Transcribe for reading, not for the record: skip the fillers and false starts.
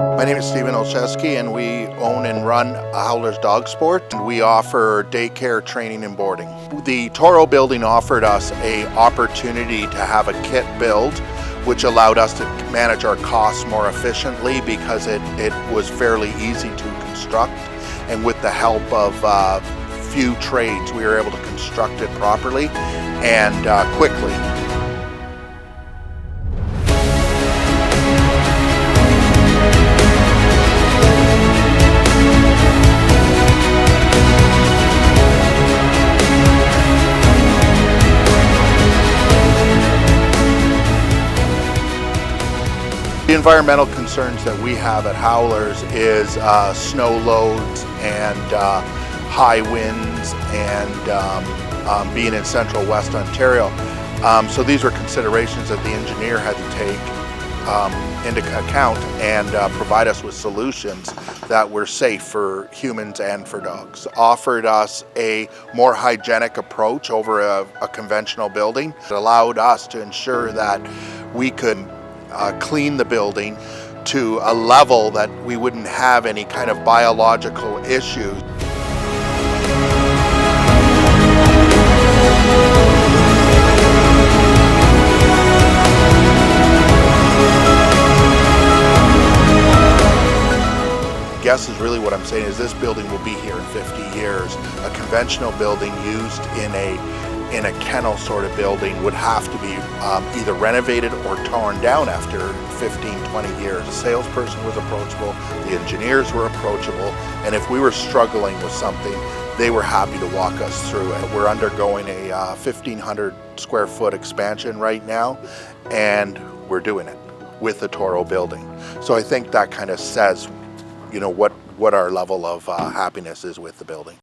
My name is Stephen Olszewski, and we own and run Howler's Dog Sport. We offer daycare, training, and boarding. The Toro building offered us an opportunity to have a kit build, which allowed us to manage our costs more efficiently because it was fairly easy to construct. And with the help of few trades, we were able to construct it properly and quickly. The environmental concerns that we have at Howler's is snow loads and high winds and being in central West Ontario. So these were considerations that the engineer had to take into account and provide us with solutions that were safe for humans and for dogs. Offered us a more hygienic approach over a conventional building. It allowed us to ensure that we could clean the building to a level that we wouldn't have any kind of biological issues. I guess is really what I'm saying is this building will be here in 50 years. A conventional building used in a kennel sort of building would have to be either renovated or torn down after 15, 20 years. The salesperson was approachable, the engineers were approachable, and if we were struggling with something, they were happy to walk us through it. We're undergoing a 1,500 square foot expansion right now, and we're doing it with the Toro building. So I think that kind of says, you know, what our level of happiness is with the building.